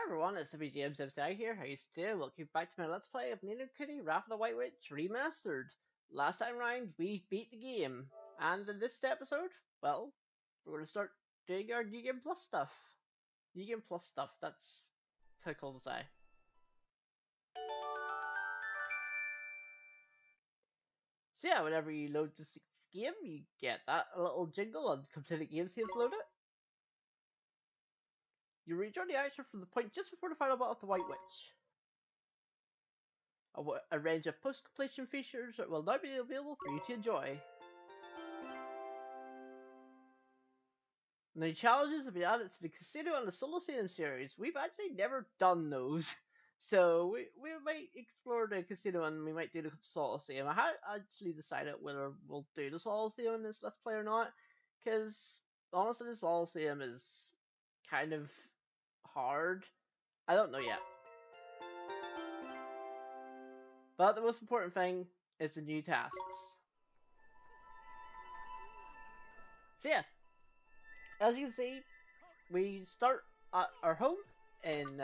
everyone, it's James MCI here. How you doing? Welcome back to my Let's Play of Ni no Kuni Wrath of the White Witch Remastered. Last time round, we beat the game. And in this episode, well, we're going to start doing our New Game Plus stuff. New Game Plus stuff, that's kind of cool to say. So yeah, whenever you load this game, you get that little jingle and complete game saves loaded. You rejoin the action from the point just before the final battle of the White Witch. A range of post-completion features that will now be available for you to enjoy. New challenges have been added to the Casino and the Soloseum series. We've actually never done those, so we might explore the Casino and we might do the Soloseum. I haven't actually decided whether we'll do the Soloseum in this Let's Play or not, because honestly the Soloseum is kind of hard. I don't know yet. But the most important thing is the new tasks. So yeah, as you can see, we start at our home in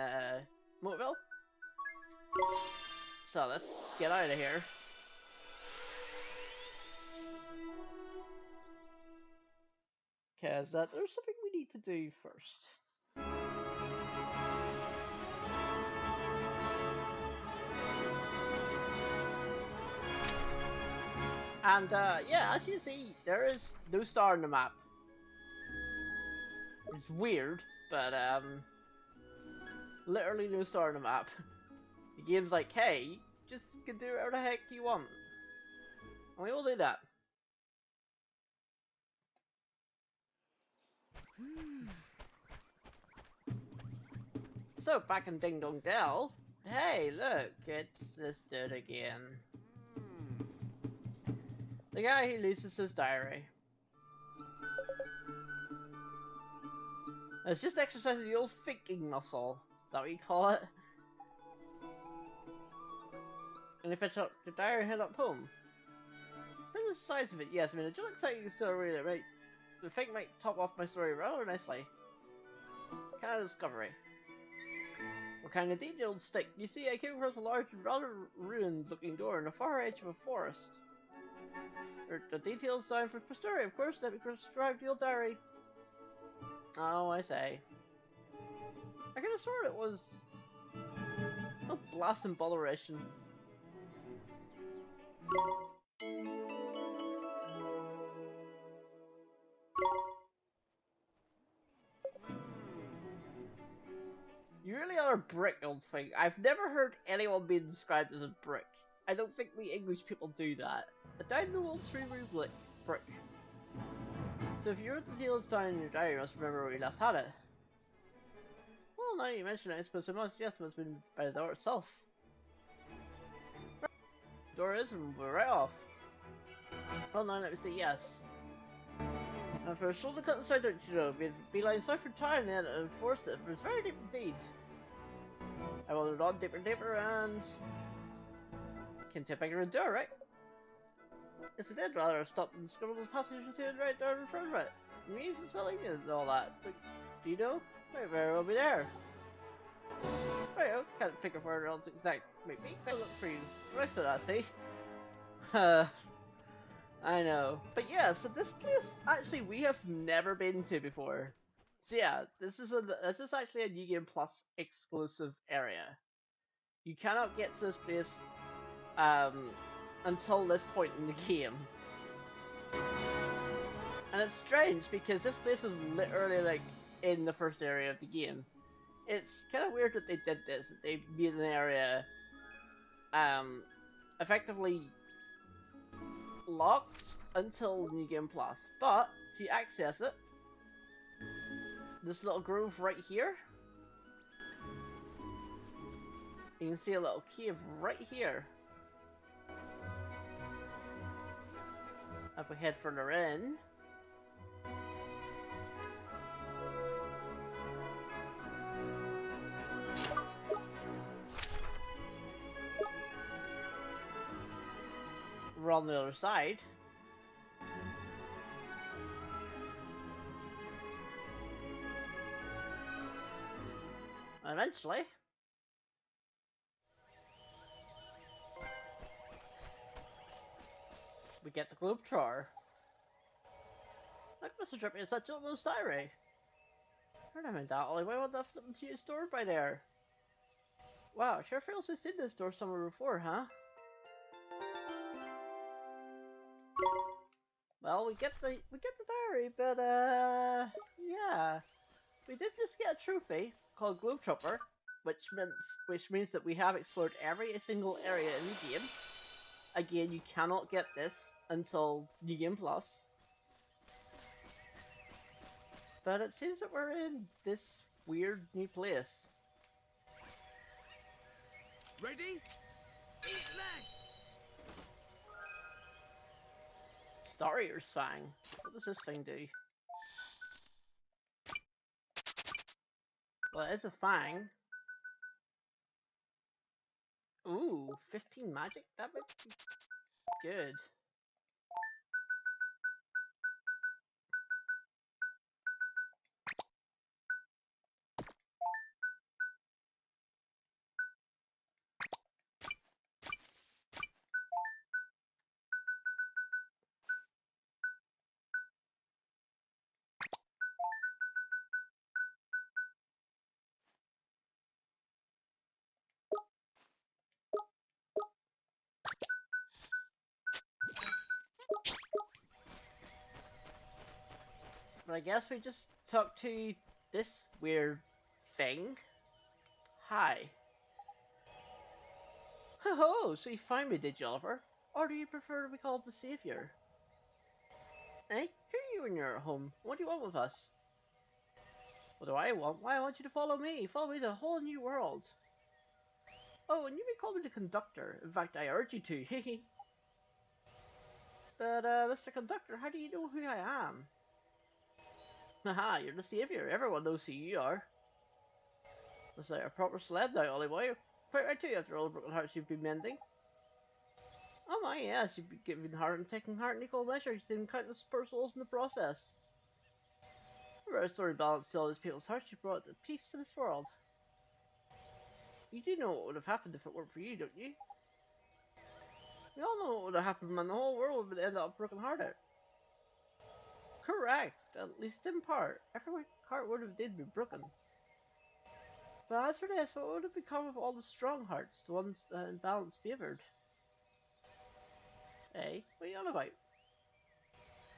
Moatville. So let's get out of here. Because there's something we need to do first. And yeah, as you can see, there is no star on the map. It's weird, but literally no star on the map. The game's like, hey, you just can do whatever the heck you want. And we will do that. So, back in Ding Dong Dell, hey, look, it's this dude again. The guy who loses his diary. It's just exercising the old thinking muscle. Is that what you call it? And if I finish up the diary, head up home. Here's the size of it. Yes, I mean, a joke exciting story that might, the thing might top off my story rather nicely. Kind of discovery. What kind of detailed stick? You see, I came across a large, rather ruined-looking door on the far edge of a forest. The details signed for posterity, of course, that because describe the old diary. Oh, I say. I could have sworn it was a blast and botheration. You really are a brick, old thing. I've never heard anyone being described as a brick. I don't think we English people do that. A dino old tree root brick. So if you wrote the details down in your diary, you must remember where you last had it. Well, now you mention it, I suppose it must, yes, it must have been by the door itself. Right. The door is, and we're right off. Well, now let me see, yes. And for a shoulder cut inside, don't you know, we'd be lying south for time then and enforced it. It was very deep indeed. I wandered on deeper and deeper and can tip bigger and door, right? Yes, I did rather have stopped and scribbled the passage or two right down in front of it. The music is filling and all that. But, do you know? Might very well be there. Right, I can't figure where else exact might be. I look for you. The rest of that, see? I know. But yeah, so this place actually we have never been to before. So yeah, this is actually a New Game Plus exclusive area. You cannot get to this place until this point in the game. And it's strange because this place is literally like in the first area of the game. It's kind of weird that they did this, that they made an area effectively locked until New Game Plus. But to access it, this little grove right here, you can see a little cave right here. If we head further in, we're on the other side. Eventually. We get the Globetrotter. Look, Mr. Drippy, it's that Gentleman's diary. Heard him in that alleyway. What the flippin' to stored by there? Wow, sure feels we've seen this door somewhere before, huh? Well, we get the diary, but yeah, we did just get a trophy called Globetrotter, which means that we have explored every single area in the game. Again, you cannot get this until New Game Plus. But it seems that we're in this weird new place. Ready? Eat leg! Star Eater's Fang. What does this thing do? Well, it's a fang. Ooh, 15 magic? That might be good. But I guess we just talk to this weird thing. Hi. Ho ho, so you found me, did you, Oliver? Or do you prefer to be called the Savior? Eh? Here you when you're at home. What do you want with us? What do I want? Why, I want you to follow me. Follow me to a whole new world. Oh, and you may call me the conductor. In fact, I urge you to. Hehe. But, Mr. Conductor, how do you know who I am? Haha, you're the Savior. Everyone knows who you are. Looks like a proper celeb now, Ollie boy. Quite right too, after all the broken hearts you've been mending. Oh my, yes, you've been giving heart and taking heart in equal measure. You've seen countless poor souls in the process. By restoring balance to all these people's hearts, you brought the peace to this world. You do know what would have happened if it weren't for you, don't you? We all know what would have happened when the whole world would end up broken hearted. Correct, at least in part. Every heart would have did be broken. But as for this, what would have become of all the strong hearts, the ones that in balance favoured? Eh? What are you on about?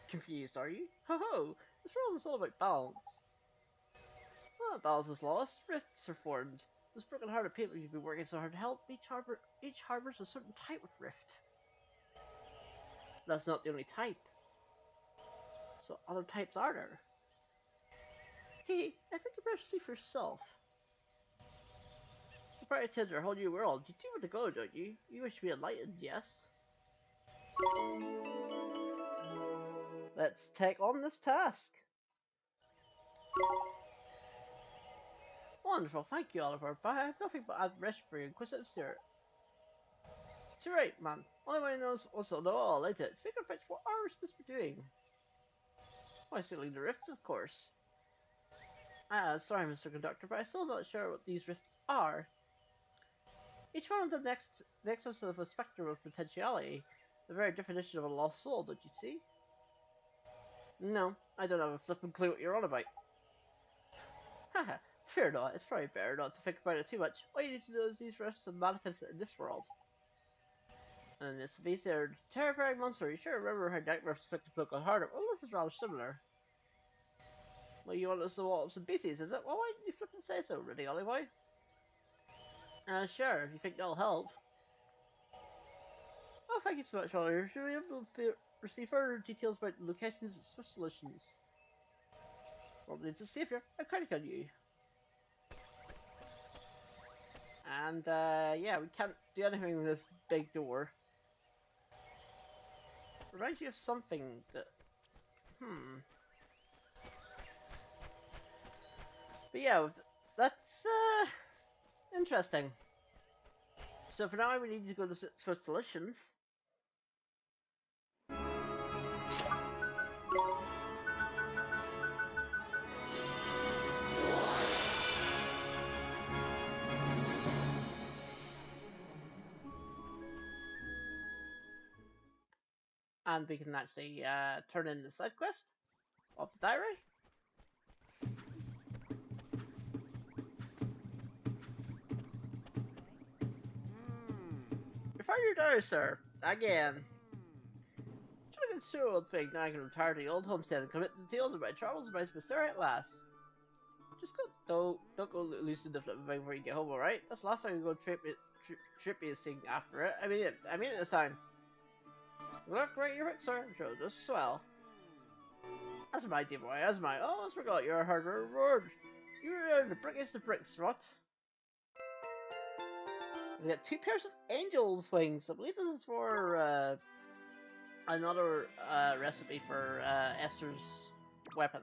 Confused, are you? Ho ho! This world is all about balance. Well, balance is lost, rifts are formed. Those broken-hearted people you've been working so hard to help, each harbours a certain type of rift. That's not the only type. So other types are there? Hey, I think you better see for yourself. The party tends a whole new world. You do want to go, don't you? You wish to be enlightened, yes? Let's take on this task. Wonderful, thank you, Oliver, but I have nothing but admiration for your inquisitive spirit. Too right, man. Only one knows also know all about it. Speaking of which, what are we supposed to be doing? Why, sealing the rifts, of course. Sorry, Mr. Conductor, but I'm still not sure what these rifts are. Each one of the nexus of a spectrum of potentiality. The very definition of a lost soul, don't you see? No, I don't have a flippin' clue what you're on about. Haha, fear not, it's probably better not to think about it too much. All you need to know is these rifts are manifested in this world. And it's face they're terrifying monster. You sure remember how nightmares affect the broken heart? Well, this is rather similar. Well, you want us to walk up some pieces, is it? Well, why didn't you flippin' say so, really, Ollie boy? Sure, if you think that'll help. Oh, thank you so much, Ollie. Should we be able to receive further details about the locations and Swift solutions? Probably it's a savior. I'm counting on you. And, yeah, we can't do anything with this big door. Reminds you of something that... But yeah, that's, interesting. So for now, we need to go to Swift Solutions. And we can actually turn in the side quest of the diary. You found your diary, sir. Again. Should have been sure old thing. Now I can retire to the old homestead and commit to the tales of my travels and my Messiah at last. Just don't go loosen the flipping thing before you get home, alright? That's the last time you go tripping after it. I mean it this time. Look right your pick, sir. Sure, just swell. That's my dear boy, that's my. Oh, I forgot your hard reward. You're the brickiest of bricks, rot. We got 2 pairs of angel's wings. I believe this is for another recipe for Esther's weapon.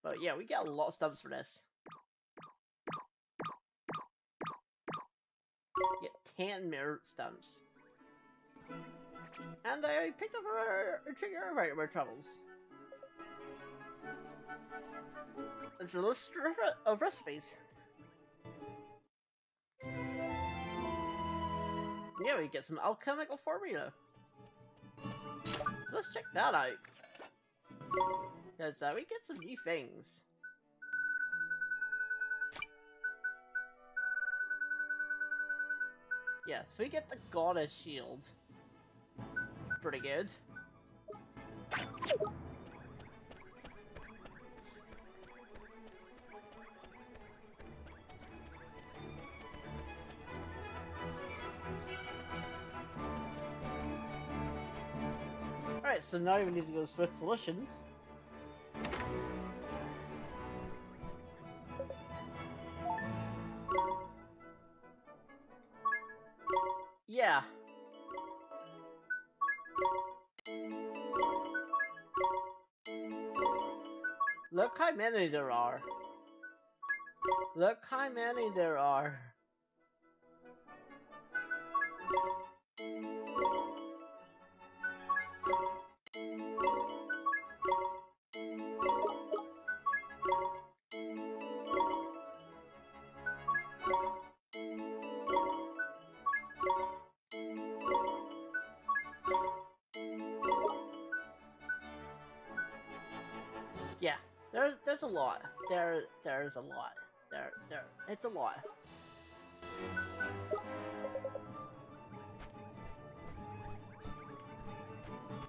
But yeah, we get a lot of stumps for this. We get 10 mirror stumps. And I picked up a trigger right of our travels. It's a list of recipes. Yeah, we get some alchemical formula. So let's check that out. Because we get some new things. Yeah, so we get the goddess shield. Pretty good. Alright, so now we need to go to Swift Solutions. Yeah. Look how many there are. Look how many there are. Yeah, there's a lot. There's a lot. It's a lot.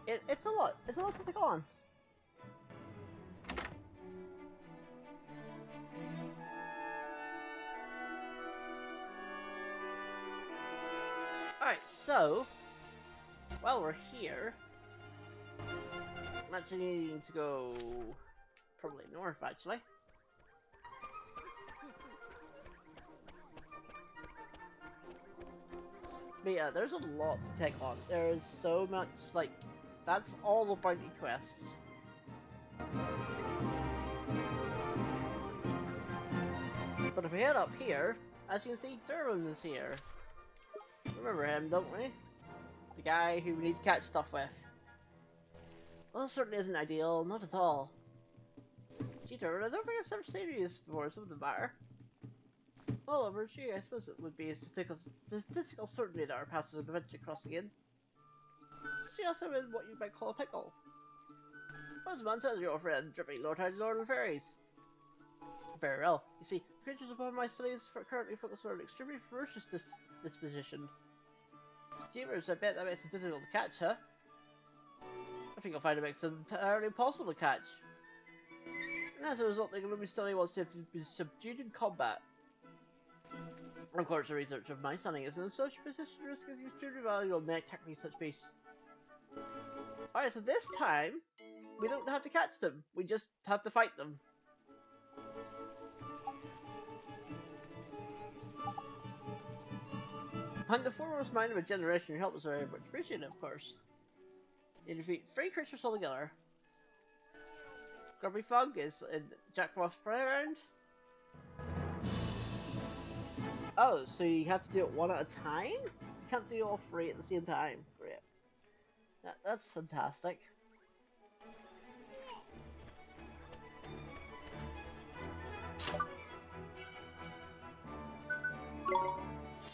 It's a lot. It's a lot to take on. Alright, so while we're here, I'm actually needing to go probably north actually. But yeah, there's a lot to take on. There is so much, like, that's all the bounty quests. But if we head up here, as you can see, Durham is here. Remember him, don't we? The guy who we need to catch stuff with. Well, this certainly isn't ideal, not at all. Gee, Durham, I don't think I've ever seen you before, so it doesn't matter. Well, over gee, I suppose it would be a statistical certainty that our paths would eventually cross again. She also in what you might call a pickle. What's the man says your friend, dripping Lord of the Fairies? Very well. You see, creatures upon my slaves currently focus on an extremely ferocious disposition. Jeepers, I bet that makes it difficult to catch, huh? I think I'll find it makes it entirely impossible to catch. And as a result, they can only study once they've been subdued in combat. Of course, the research of my stunning is in such a position to risk is extremely valuable in tackling such beasts. Alright, so this time, we don't have to catch them, we just have to fight them. I'm the foremost mind of a generation, your help is very much appreciated, of course. You defeat 3 creatures altogether. Grubby Fog is in Jack Frost Playground. Oh, so you have to do it one at a time? You can't do all 3 at the same time. Great. That's fantastic.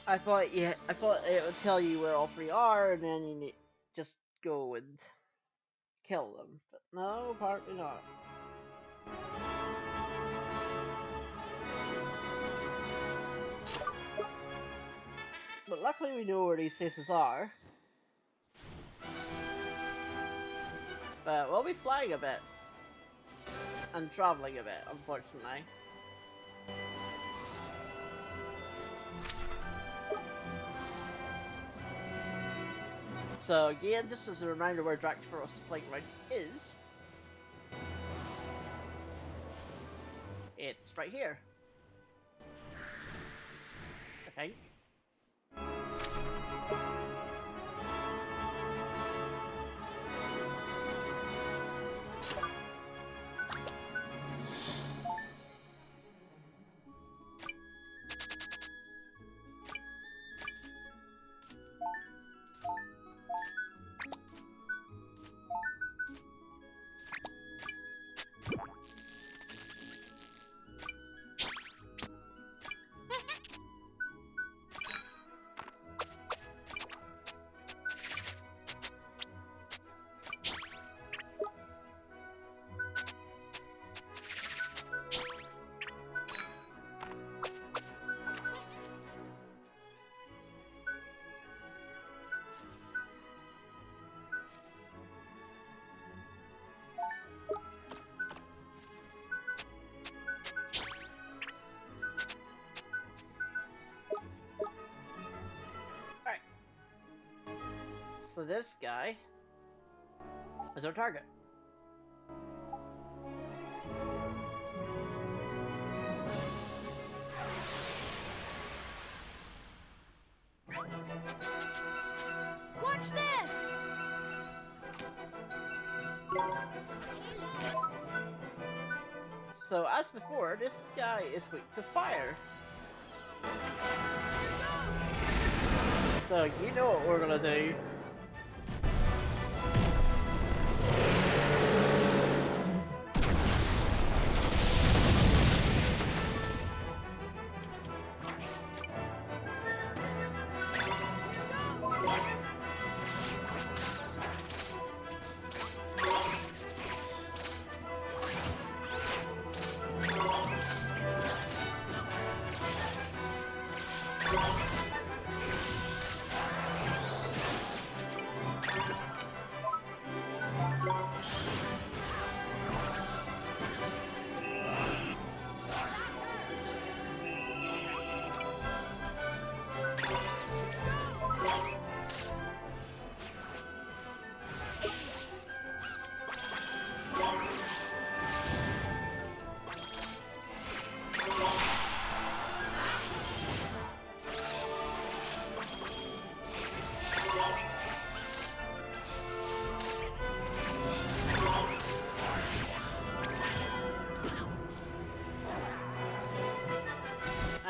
I thought it would tell you where all 3 are, and then you need just go and kill them, but no, apparently not. But luckily we know where these places are. But we'll be flying a bit. And traveling a bit, unfortunately. So again, just as a reminder where Dractopharos playing around is, it's right here. I think. So this guy is our target. Watch this! So as before, this guy is weak to fire. So you know what we're gonna do.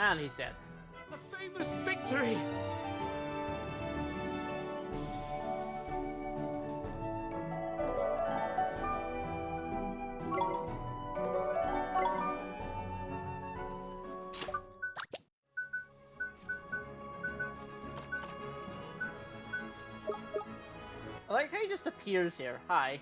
And he's dead. The famous victory! I like how he just appears here. Hi.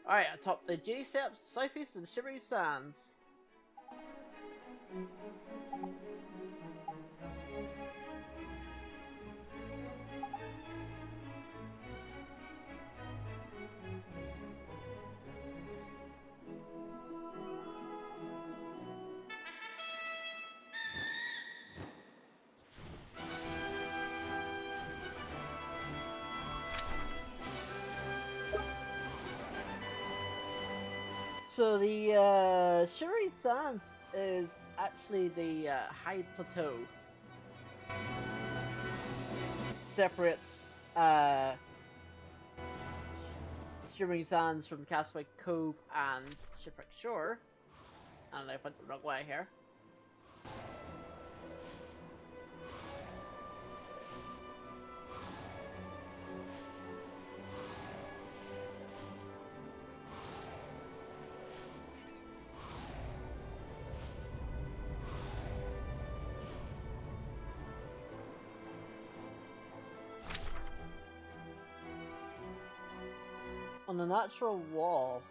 Alright, atop the J steps, southeast and Shimmering Sands. So the Shimmering Sands is actually the high plateau. Separates Shimmering Sands from Castaway Cove and Shipwreck Shore. And I went the wrong way here. On the natural wall.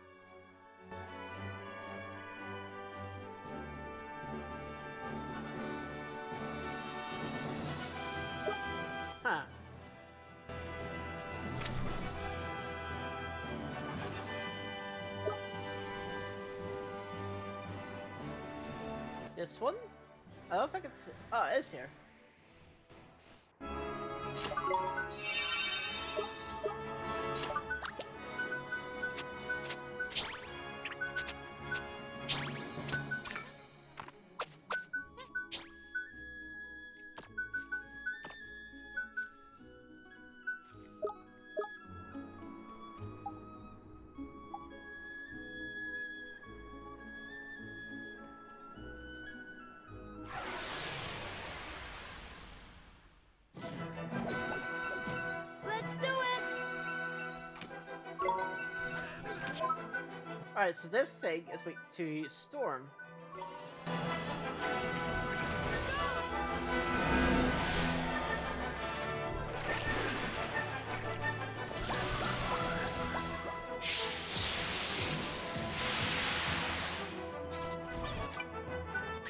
Huh. This one? I don't think it's... Oh, it is here. Let's do it! Alright, so this thing is weak to Storm.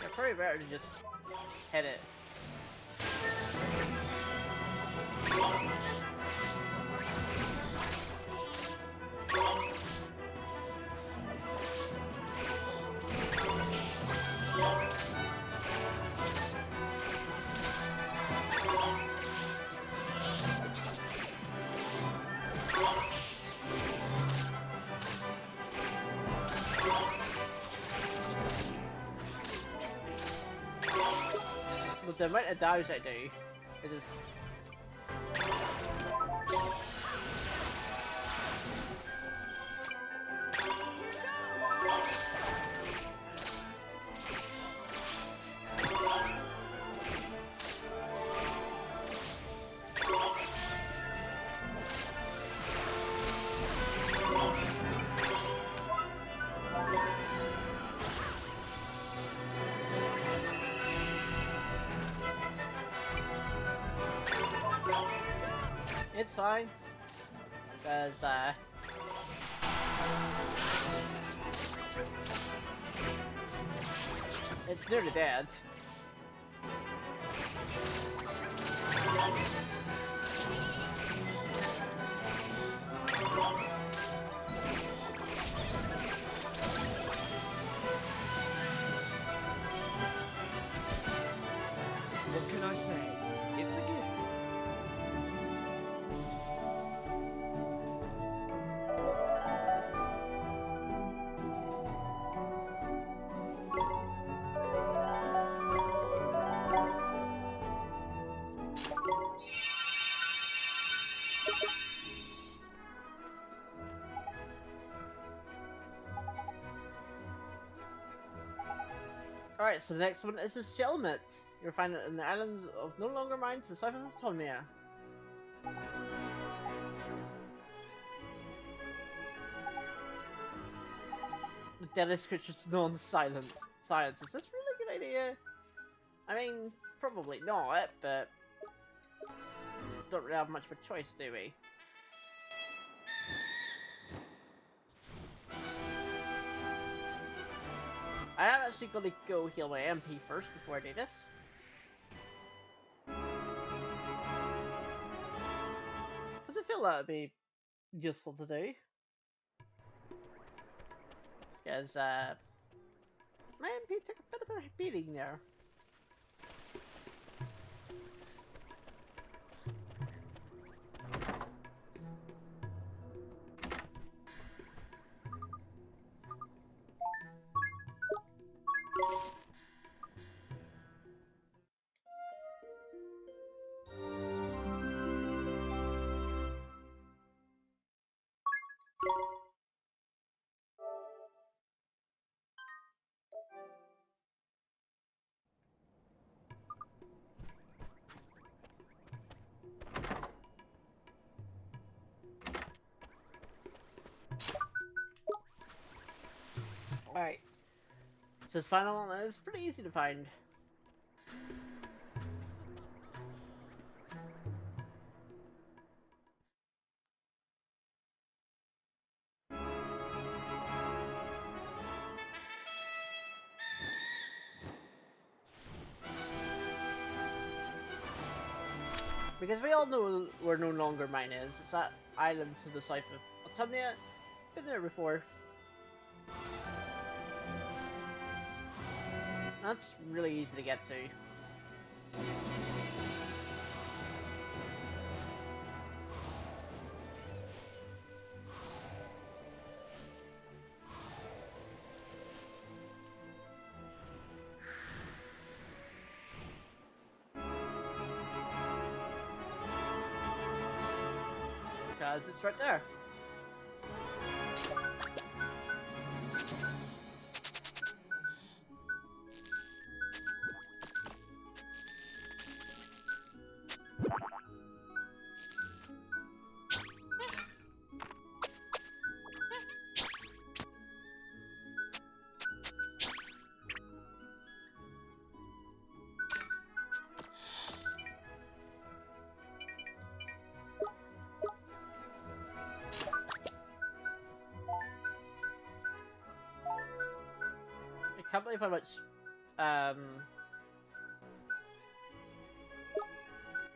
Yeah, probably better to just hit it. With the amount of damage I do, it is... It's fine, because it's nearly dead. What can I say? It's a gift. Alright, so the next one is a Shelmet. You'll find it in the islands of No Longer Mine to the south of Autonomia. The deadliest creatures known as Silence. Silence, is this really a good idea? I mean, probably not, but... don't really have much of a choice, do we? I am actually going to go heal my MP first before I do this. Does it feel that would be useful to do? Because, my MP took a bit of a beating there. Alright. So this final one is pretty easy to find. Because we all know where No Longer Mine is. It's that island to the south of Autumnia. Been there before. That's really easy to get to. Because it's right there. I can't believe how much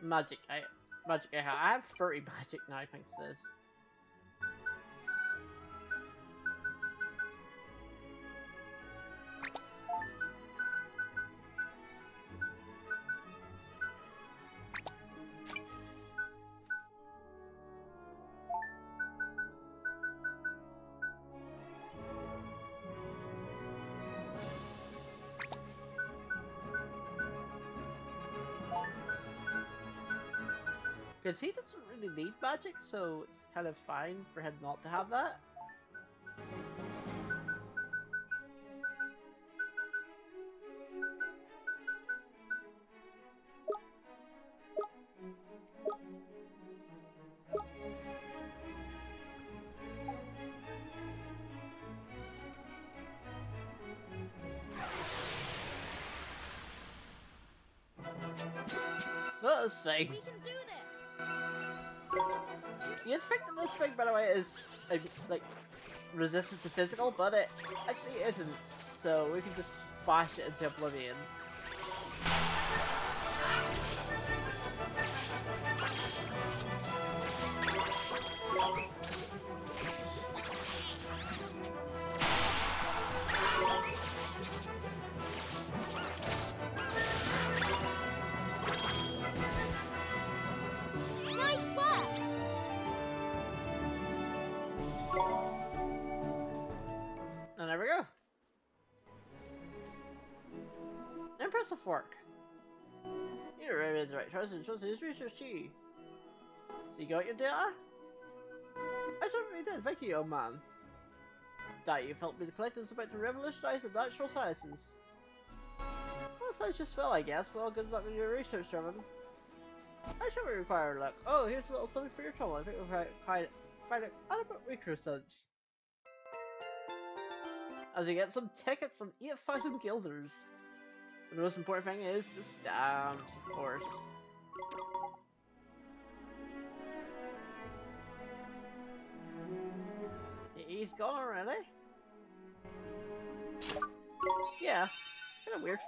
magic I have. I have 30 magic now thanks to this. Because he doesn't really need magic, so it's kind of fine for him not to have that. Not this thing. We can do this. You'd think that this thing, by the way, is like resistant to physical, but it actually isn't. So we can just bash it into oblivion. Nice work. And there we go. Impressive work. You really made the right choice and chose his research key. So you got your data? I certainly did, thank you, old man. That you've helped me to collect is about to revolutionize the natural sciences. Well, sounds just well, I guess. All good luck with your research, German. I sure we require luck. Oh, here's a little something for your trouble. I think we'll find out adequate microsubs. As you get some tickets and 8,000 guilders. The most important thing is the stamps, of course. He's gone already? Yeah, kind of weird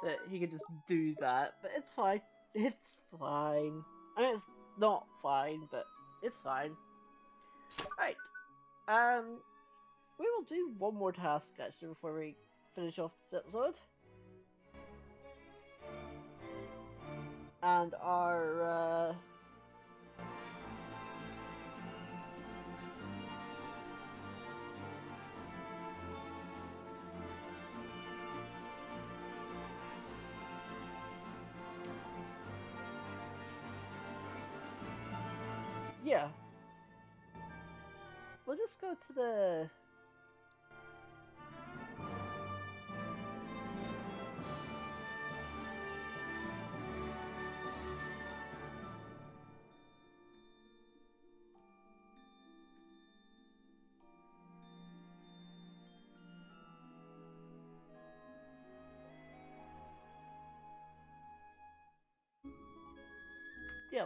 that he could just do that, but it's fine. It's fine. I mean, it's not fine, but it's fine. Right. We will do one more task actually before we finish off this episode. And our yeah. We'll just go to the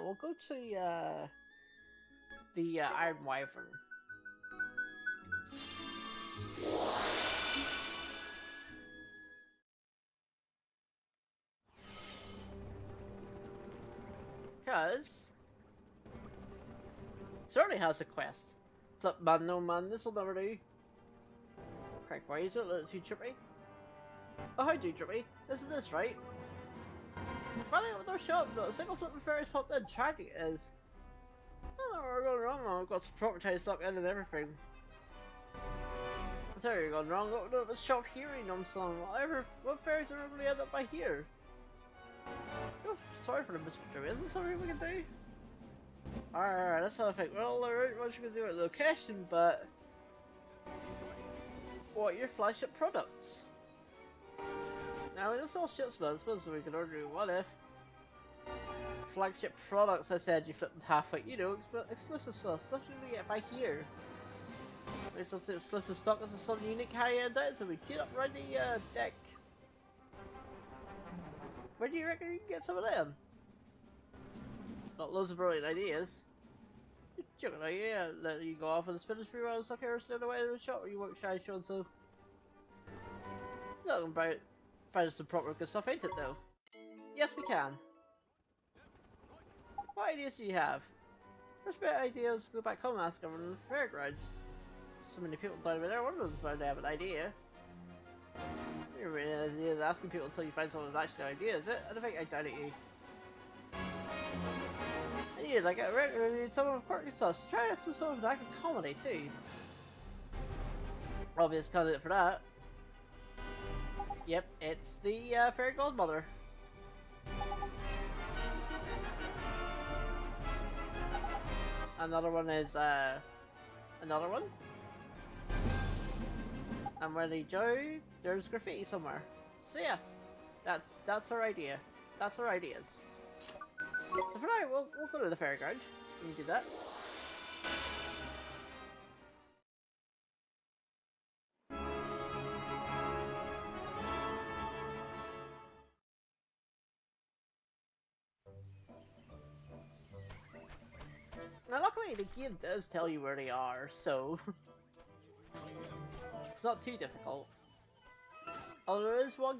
we'll go to the Iron Wyvern. because it certainly has a quest. What's up, man? No man, this'll never do. Crack, why is it a little too trippy? Oh, how do you trippy? Isn't this right? Finally with our shop, but a single flipping fairies popped in, tracking it is. I don't know where we're going wrong, man. We've got some proper time stuck in and everything. I tell you, you're going wrong. Open up this shop here, you know son. What fairies are really end up by here? Oh, sorry for the misfortune. Is there something we can do? Alright, that's how I think. Well, there isn't much we can do at location, but what are your flagship products? Now, we don't sell ships, but I suppose we can order what if. Flagship products, I said, you flipped halfway. You know, exclusive stuff you can get by here. There's also exclusive stock as some unique high-end items, so we queued up around the deck. Where do you reckon you can get some of them? Not loads of brilliant ideas. You're joking, are you? Yeah, let you go off and spin a few rounds stuck here straight away to the shop, or you work shy showing so. Looking about finding some proper good stuff, ain't it though? Yes, we can. What ideas do you have? First bit ideas go back home and ask everyone in the fairground. So many people down over there, one of them's bound to have an idea. You're really an idea of asking people until you find someone with actually an idea, is it? I don't think I doubt it you. I need like I need someone with quirky stuff, so try to do someone with active comedy too. Obvious candidate for that. Yep, it's the fairy godmother. Another one is another one. And when they go, there's graffiti somewhere. So yeah, that's our idea. That's our ideas. So for now, we'll go to the fairground. You do that. Now luckily the game does tell you where they are, so it's not too difficult. Although there is one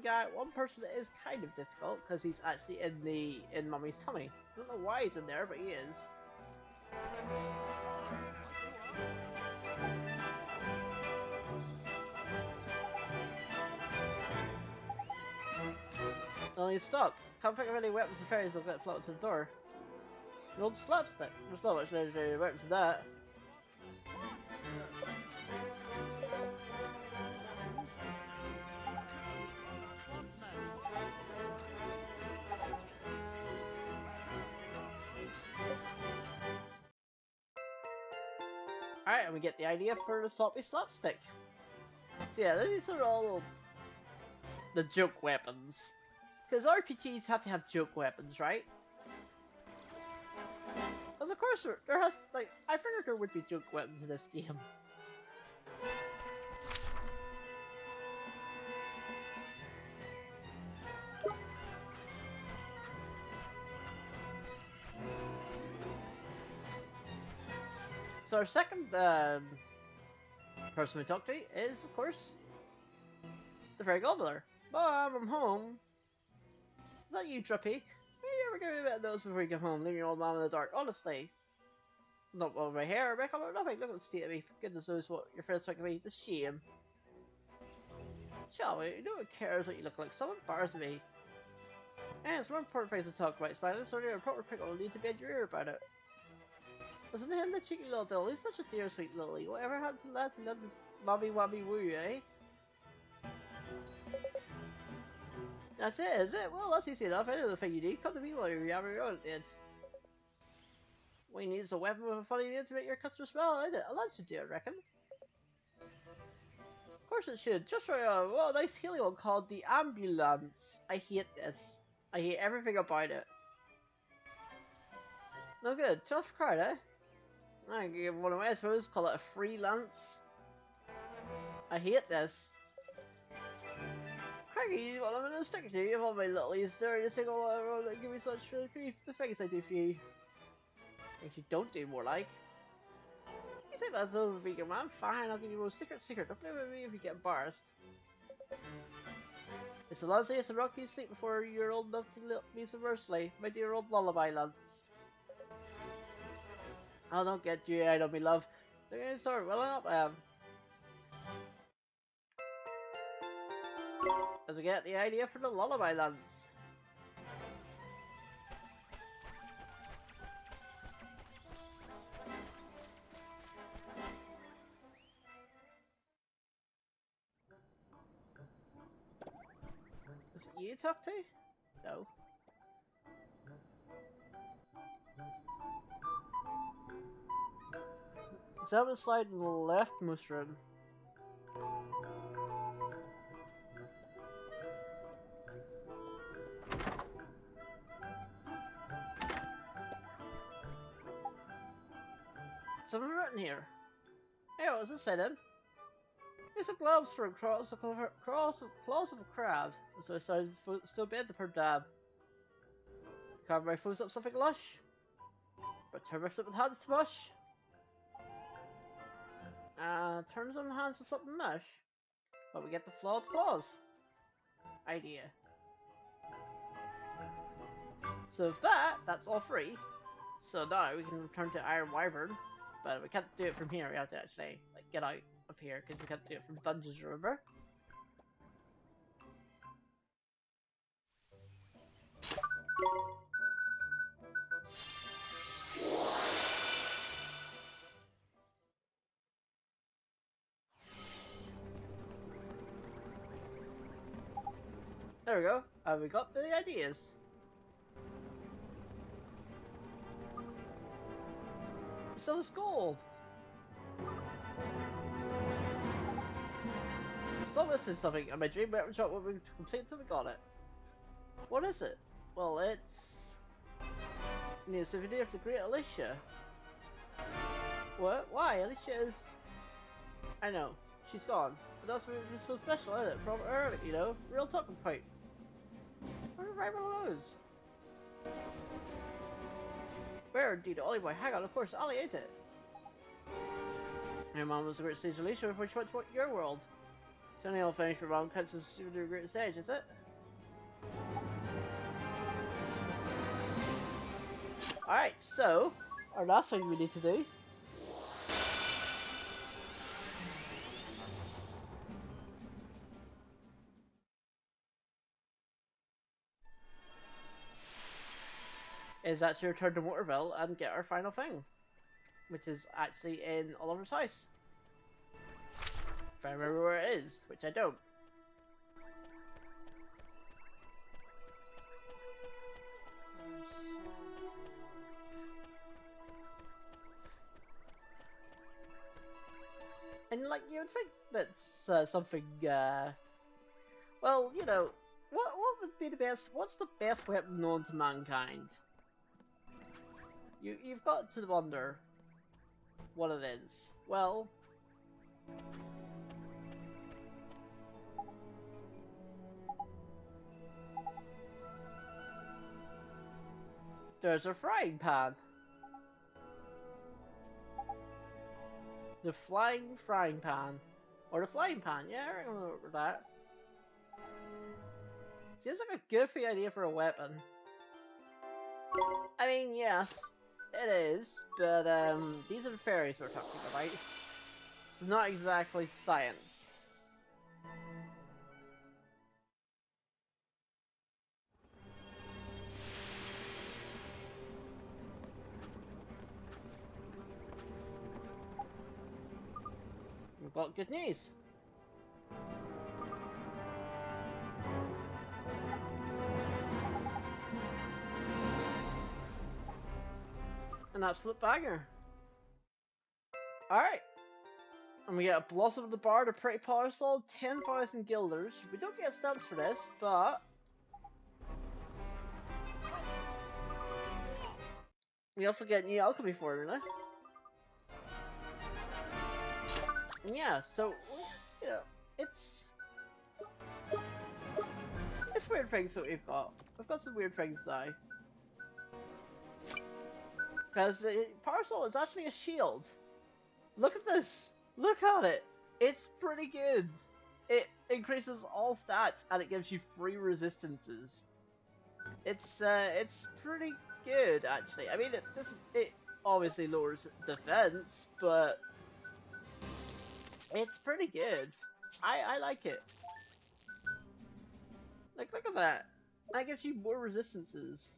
person that is kind of difficult because he's actually in Mummy's tummy. I don't know why he's in there, but he is. Oh, he's stuck. Can't think of any weapons or fairies that'll get floated to the door. The old slapstick. There's not much legendary weapons in that. Alright, and we get the idea for the sloppy slapstick. So yeah, these are all the joke weapons. Because RPGs have to have joke weapons, right? Because of course there has, like, I figured there would be joke weapons in this game. So our second person we talk to is, of course, the fairy godmother. Mom, I'm home. Is that you, Drippy? You ever give me a bit of those before you come home, leaving your old mom in the dark? Honestly. Not over my hair or makeup or nothing. Look at the state of me. For goodness knows what your friends think of me. The shame. Shall we? No one cares what you look like. Someone bars me. And it's one important thing to talk about. Spider, so a proper pickle will need to be in your ear about it. Listen to him, the cheeky little devil. He's such a dear sweet lily. Whatever happened to the lad who loved his mommy wammy woo, eh? That's it, is it? Well, that's easy enough. I know the thing you need. Come to me while you're yammering around at the end. What you need is a weapon with a funny name to make your customer smile, ain't it? A lot should do, I reckon. Of course it should. Just for a nice healing one called the ambulance. I hate this. I hate everything about it. No good. Tough crowd, eh? I can give one away, I suppose. Call it a freelance. I hate this. Craigie, what I'm gonna stick to you. Of all my little Easter, you sing all around and give me such grief. The things I do for you. Things you don't do, more like. You think that's over, vegan man? Fine, I'll give you a secret. Don't play with me if you get embarrassed. It's the Lance and rock you sleep before you're old enough to me submergibly. My dear old lullaby, Lance. I don't get you, I don't be love. They're gonna start welling up, as we get the idea for the lullaby dance. Is it you talk to? No. Seven slide in the leftmost room. Something written here. Hey, what does it say then? It's a gloves for a claws of a crab. So I started still bed the per dab. Carve my foes up something lush. But turn my flip with hands to mush. Turns on hands to flip and mush. But we get the flawed claws. Idea. So with that, that's all free. So now we can return to Iron Wyvern. But we can't do it from here, we have to actually like get out of here because we can't do it from dungeons, remember? There we go, and we got the ideas. We still have gold. Still missing something, and my dream weapon shop will be complete until we got it. What is it? Well, it's... a souvenir of the great Alicia. What? Why? Alicia is... I know, she's gone. But that's what was so special, isn't it? From early, you know? Real talking point. Where are rival those? Where indeed, Ollie boy, hang on, of course, Ollie ate it. Your mom was a great stage Alicia, which went to your world. It's only all finished for mom cuts as a great stage, is it? Alright, so, our last thing we need to do is actually return to Motorville and get our final thing, which is actually in Oliver's house. If I remember where it is, which I don't. And like, you would think that's something, well, you know, what would be the best, what's the best weapon known to mankind? You've got to wonder what it is. Well, there's a frying pan. The flying frying pan. Or the flying pan, yeah, I remember that. Seems like a goofy idea for a weapon. I mean, yes, it is, but these are the fairies we're talking about. Not exactly science. We've got good news. An absolute banger. Alright. And we get a Blossom of the Bard, a pretty parcel, 10,000 guilders. We don't get stamps for this, but we also get new alchemy formula. And yeah, so you know, it's weird things that we've got. We've got some weird things now. Because the parcel is actually a shield. Look at this! Look at it! It's pretty good! It increases all stats and it gives you free resistances. It's pretty good actually. I mean, obviously lowers defense, but it's pretty good. I like it. Like, look at that. That gives you more resistances.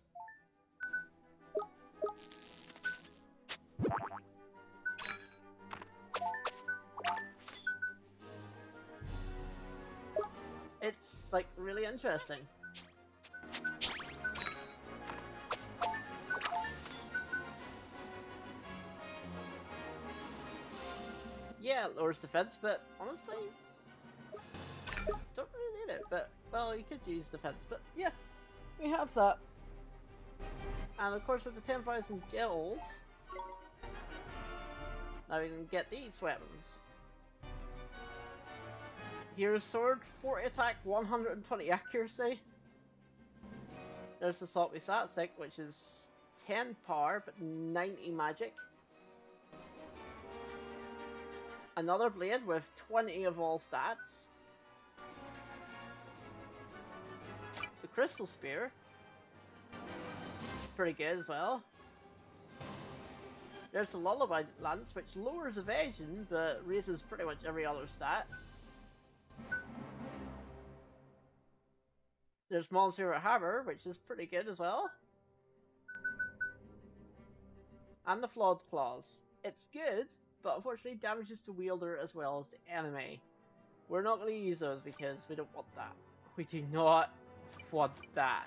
It's, like, really interesting. Yeah, it lowers defense, but honestly, don't really need it. But, well, you could use defense, but yeah, we have that. And of course with the 10,000 gold, now we can get these weapons. Here's sword, 40 attack, 120 accuracy. There's the salty stat stick, which is 10 power, but 90 magic. Another blade with 20 of all stats. The crystal spear, pretty good as well. There's the lullaby lance, which lowers evasion, but raises pretty much every other stat. There's Monsieur Hammer, which is pretty good as well. And the Flawed Claws. It's good, but unfortunately damages the wielder as well as the enemy. We're not going to use those because we don't want that. We do not want that.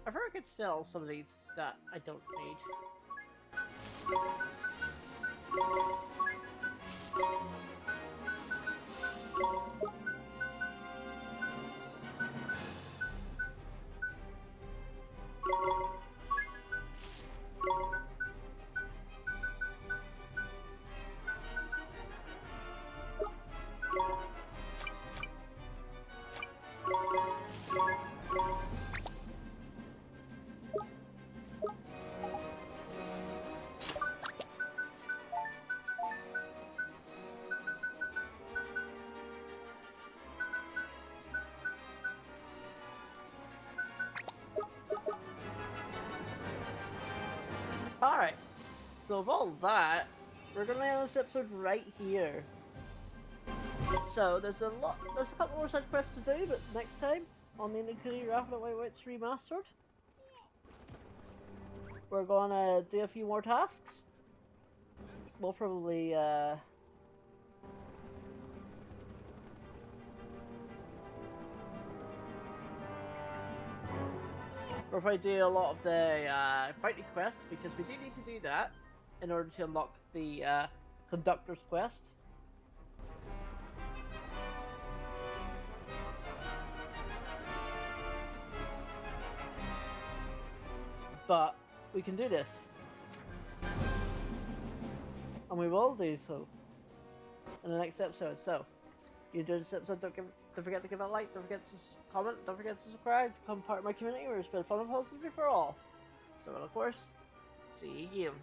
I heard I could sell some of these that I don't need. Alright, so of all that, we're gonna end this episode right here. So there's a couple more side quests to do, but next time on the Kuni Rapid White Witch Remastered, we're gonna do a few more tasks. We'll probably we'll probably do a lot of the fighting quests, because we do need to do that in order to unlock the conductor's quest. But we can do this, and we will do so in the next episode. So, if you enjoyed this episode, don't forget to give it a like, don't forget to comment, don't forget to subscribe to become part of my community where it's been fun and positive for all. So, of course, see you again.